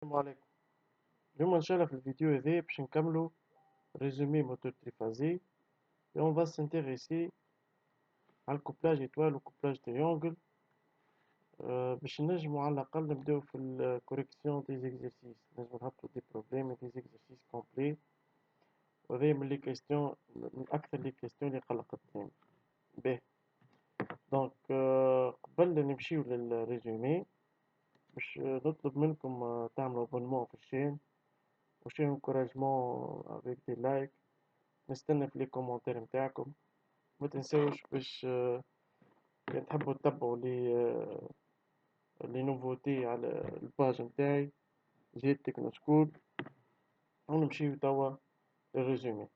السلام عليكم. اليوم إن شاء الله في الفيديو هذا باش نكملو ريزومي موتور تريفازي et on va s'intéresser على الكوبلاج إيطوال وكوبلاج تريونغل باش نجمو على الأقل نبداو في الكوريكسيون دي زيكزرسيس، نجمو نحطو دي بروبليم دي زيكزرسيس كومبلي، وهذا من لي كيستيون من أكثر لي كيستيون اللي قلقتني. باهي دونك قبل نمشيو للريزومي باش نطلب منكم تعملوا ابونمون في الشين وشي انكوراجمون افيك دي لايك. نستنى في لي كومونتير نتاعكم، ما تنساوش باش كان تحبوا تتبعوا لي نوفوتي على الباج نتاعي جيت تكنو سكول. ونمشيو توا للريزومي.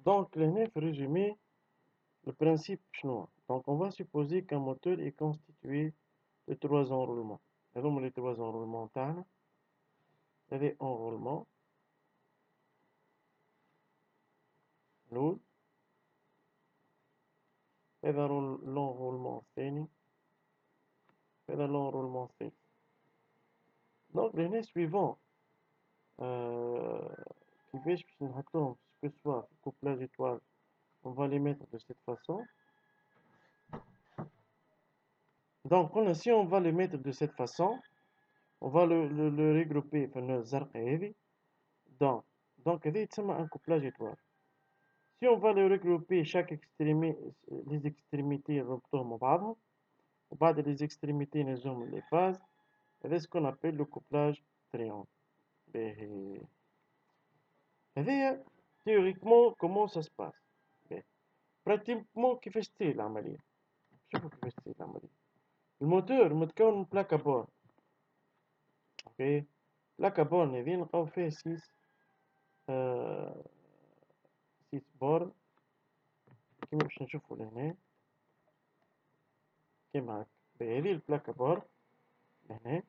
دونك لهنا في الريزومي البرانسيب شنو؟ دونك on va supposer qu'un moteur est constitué de trois enroulements. هذوما لي trois enroulements تاعنا. هذا enroulement الأول، هذا l'enroulement الثاني، هذا l'enroulement الثالث. دونك لهنا suivant كيفاش باش نحطوهم que ce soit في couplage étoile, on va les mettre de cette façon. Donc si on va les mettre de cette façon, on va le regrouper في الزرقاء هذه. donc هذه تسمى un couplage étoile. Si on va le regrouper chaque extrémité, les extrémités نربطوهم مع بعضهم وبعد les extrémités نهزوهم les phases. هذا ce qu'on appelle le couplage triangle. باهي هذايا théoriquement comment ça se passe. براتيكمون كيفاش تصير العملية؟ شوفوا كيفاش تصير العملية. الموتور متكون من بلاكا بورن. اوكي، بلاكا بورن هذي نلقاو فيها سيس بورن كيما باش نشوفوا لهنا كيما هاك. هذه البلاكا بورن لهنا،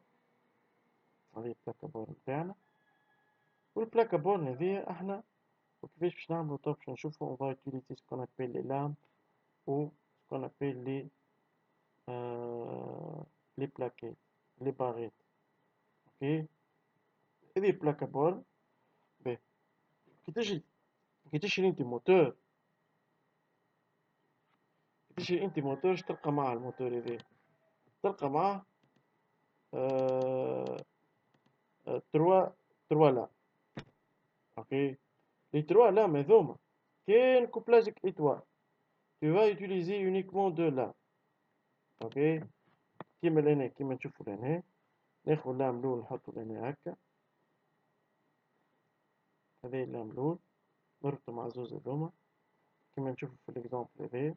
هذه البلاكا بورن تاعنا. والبلاكا بورن هذي احنا وكيفاش باش نعملو طب باش نشوفو on va utiliser ce qu'on appelle les lames ou ce qu'on appelle les plaquettes, les barrettes. اوكي، هذه بلاكا بورن. باهي كي تشري انت موتور، اش تلقى معاه الموتور هذا؟ تلقى معاه تروا لام. اوكي، لي تروا لام هذوما كان كوبلاجك ايتوال tu vas utiliser uniquement deux lames. اوكي، كيما لهنا كيما نشوفوا لهنا ناخذ اللام الاول نحطو لهنا هكا، هذا اللام الاول نربطو مع زوز هذوما كيما نشوفوا في الاكزامبل هذايا،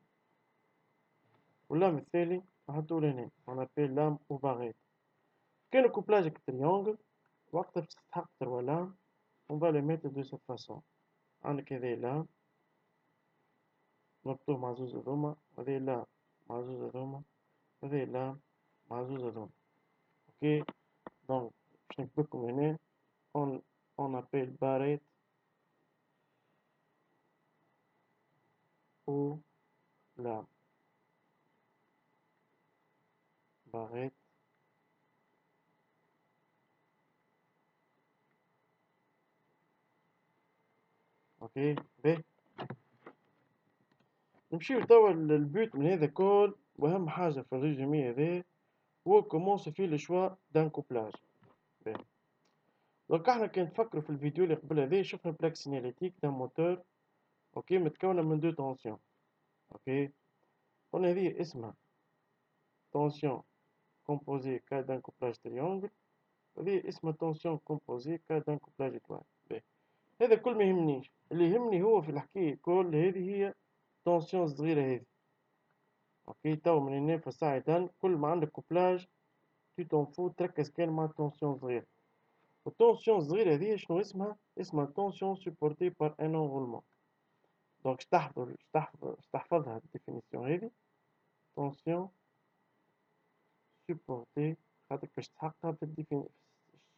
واللام الثاني نحطوه لهنا on appelle lame ou barrette. كان كوبلاجك تريونغل وقتها باش تستحق تروا لام on va le mettre de cette façon. عندك هذا لام نربطوه مع زوز هذوما، هذا لام مع زوز هذوما، هذا لام مع زوز هذوما. اوكي، دونك باش نكتبلكم هنا on appelle barrette ou lame. barrette اوكي. باهي نمشيو توا للبوت من هذا كل، واهم حاجه في الريزومي هذا هو كومون سو في لو شوا دان كوبلاج. باهي دونك احنا كي نفكروا في الفيديو اللي قبل هذا شفنا بلاك سيناليتيك دان موتور اوكي متكونه من دو طونسيون. اوكي، قلنا هذه اسمها طونسيون كومبوزي كا دان كوبلاج تريونغل، هذه اسمها طونسيون كومبوزي كا دان كوبلاج ايطوال. هذا كل ما يهمنيش، اللي يهمني هو في الحكاية كل هذه هي طونسيون صغيرة هذه. اوكي، تو من هنا فصاعدا كل ما عندك كوبلاج تو تنفو تركز كان مع طونسيون صغيرة. والطونسيون الصغيرة هذه شنو اسمها طونسيون سوبورتي بار ان انغولمون. دونك تحفظها الديفينيسيون هذه طونسيون سوبورتي، خاطر باش تحققها في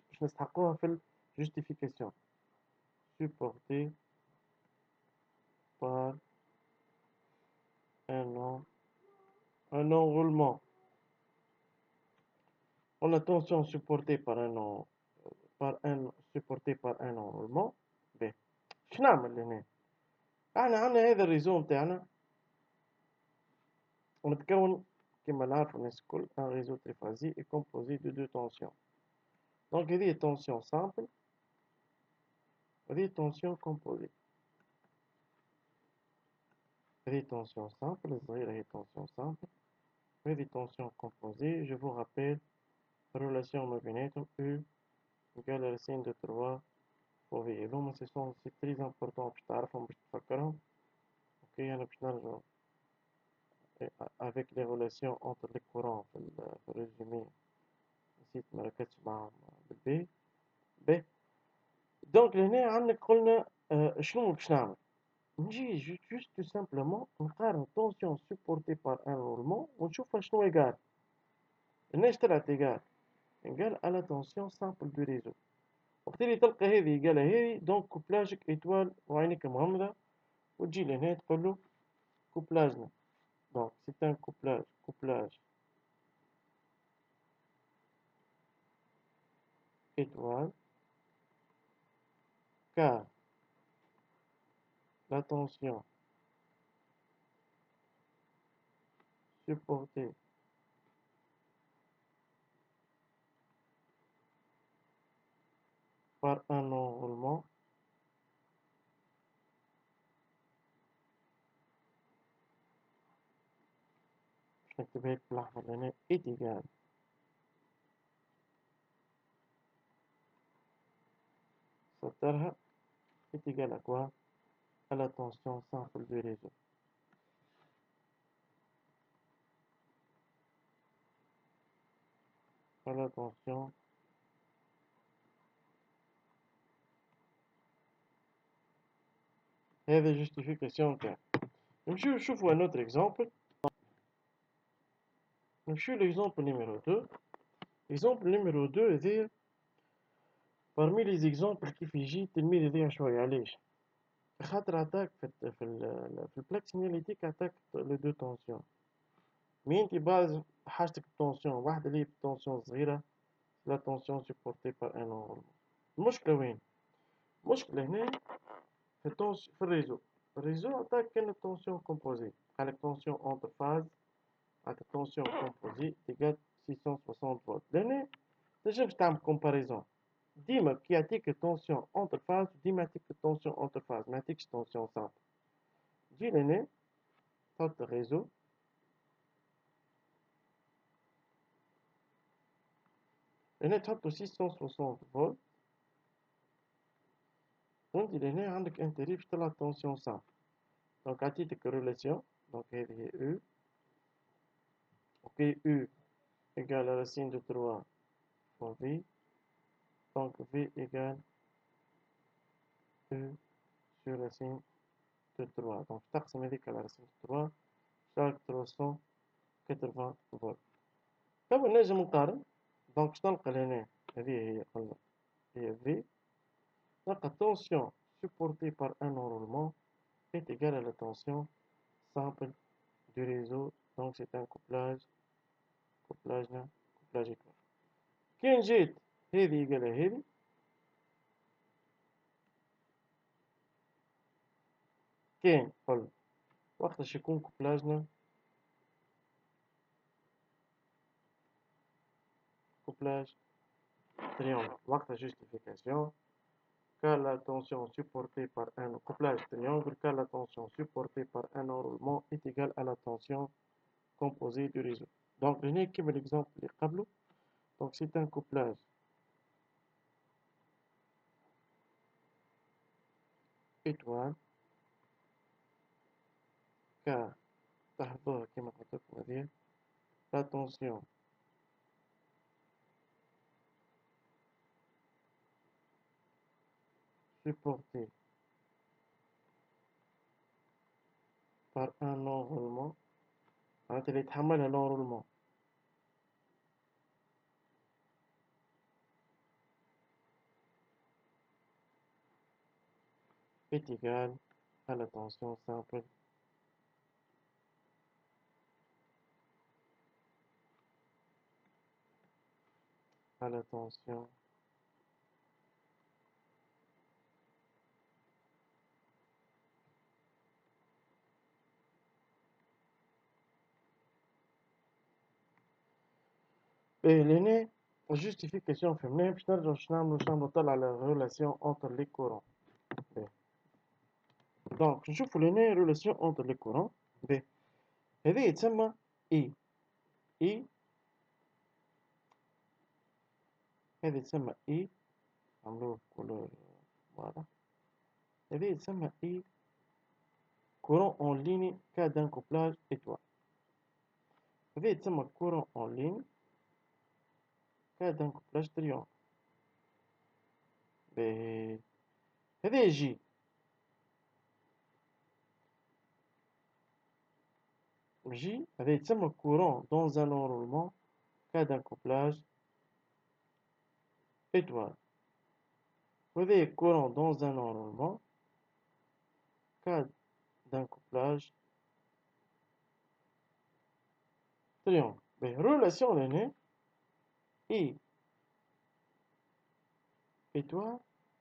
باش نستحقوها في الجوستيفيكاسيون. supporté par un enroulement. On a tension supportée par un supporté par un enroulement. B. شنو نعمل هنا؟ احنا عندنا هذا الريزو نتاعنا متكون كما نعرفوا الناس الكل un réseau triphasique est composé de deux tensions. Donc هذه tension simple هذه tension composée. هذه tension simple الصغيرة هي tension simple وهذه tension composée. Je vous rappelle relation ما بيناتهم U égale à la signe de 3 فو في. هذوما سي تري امبورطون باش تعرفهم باش تفكرهم. اوكي انا باش نرجع avec les relations entre les courants في الريزومي نسيت ما ركزتش معاهم بالبي. باهي دونك لهنا عندك قلنا شنو باش نعمل؟ نجي جوست تو سامبلومون نقارن التونسيون سوبورتي بار ان رولمون ونشوفها شنو ايغال. هنا طلعت ايغال à la tension simple du réseau. وبالتالي تلقى هذه ايغال هذه دونك كوبلاجك ايتوال وعينيك مغمضة وتجي لهنا تقول له كوبلاجنا. Donc c'est un couplage étoile car la tension supportée par un enroulement est égale est égal à quoi? À la tension simple du réseau. À la tension هذه justification تاعها. نمشيو نشوفوا un autre exemple. نمشيو l'exemple numéro 2. Exemple numéro 2 هذايا parmi les exemples كيف يجي التلميذ هذايا شوية علاش؟ خاطر عطاك في البلاك سيناليتيك عطاك لو دو تونسيون. مي انت باز حاجتك التونسيون واحدة اللي هي التونسيون صغيرة لا تونسيون سوبورتي بار ان انورمون. المشكلة وين؟ المشكلة هنا في الريزو. الريزو عطاك كان التونسيون كومبوزي قالك تونسيون اونتر فاز عطاك تونسيون كومبوزي تيقات 660 فولت. لهنا تنجمش تعمل كومباريزون ديما كي يعطيك التونسيون اونتر فاز ديما يعطيك التونسيون اونتر فاز ما يعطيكش تونسيون سامبل. تجي لهنا تحط الريزو هنا تحطو 660 فولت وانت لهنا عندك انتري باش تطلع تونسيون سامبل. دونك عطيتك الريلاسيون دونك هذه هي او. اوكي او égale à la signe de 3 fois V. Donc V égale E sur la signe de 3. Donc تقسم هذيك على رسيم 3 شارك 380 فولت. طبعا نجم نقارن. دونك باش نلقى لهنا هذه هي قلنا هي V. نلقى tension supportée par un enroulement est égale à la tension simple du réseau. Donc c'est un couplage étoile. كي جيت هذه قال هذه كاين قل وقتاش يكون كوبلاجنا couplage triangle. وقت justification car la tension supportée par un couplage triangle car la tension supportée par un enroulement est égale à la tension composée du réseau. Donc هنا كيما l'exemple اللي قبله. Donc c'est un couplage étoile car تحضر كما قلت لكم هذه la tension supportée par un enroulement معناتها اللي يتحملها l'enroulement est égale à la tension simple à la tension باهي لهنا justification فهمناها باش نرجعو باش نعملو نطلع على relation entre les courants. باهي دونك نشوفو لهنا relation entre les courants. باهي هذا يتسمى I. I هذا يتسمى I نعملوه كولور واضح. هذا يتسمى I courant en ligne cas d'un couplage étoile. هذا يتسمى courant en ligne cas d'un couplage triangle. باهي هذا يجي هذا يتسمى courant dans un enroulement cas d'un couplage étoile. وهذا courant dans un enroulement cas d'un couplage triangle. باهي relation لهنا I étoile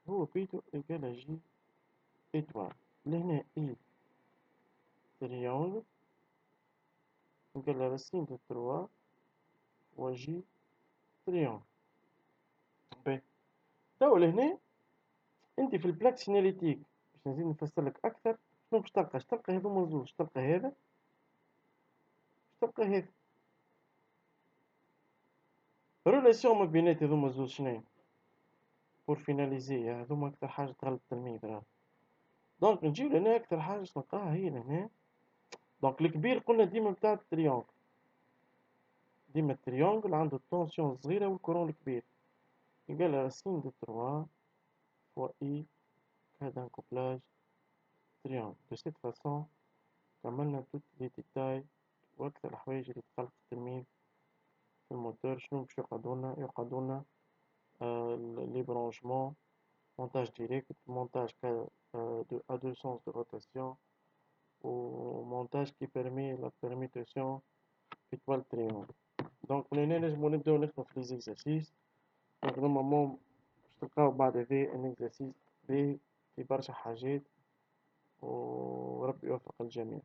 هو بيتو égal à J étoile. لهنا I triangle égal à racine de 3 و J triangle. باهي توا لهنا انت في البلاك سيناليتيك باش نزيد نفسر لك اكثر. شنو باش تلقى؟ تلقى هذوما زوج، تلقى هذا، تلقى هذا. ريلاسيون ما بينات هذوما زوج شناهي؟ بور فيناليزي هذوما اكثر حاجه تغلب التلميذ راه. دونك نجيو لهنا اكثر حاجه نلقاها هي لهنا. دونك الكبير قلنا ديما بتاع التريونغل، ديما التريونغل عنده التونسيون الصغيره والكورون الكبير. يقال راسين دو 3 فوا اي هذا ان كوبلاج تريونغل. دو سيت فاسون كملنا توت لي ديتاي واكثر الحوايج اللي تقلق التلميذ في الموتور. شنو باش يقعدولنا les branchements, montage direct, montage à deux sens de rotation, ou montage qui permet la permutation étoile triangle. Donc من هنا نجمو نبداو نخدمو في les exercices. Donc normalement باش تلقاو بعد هذا ان exercice باهي في برشا حاجات، وربي يوفق الجميع.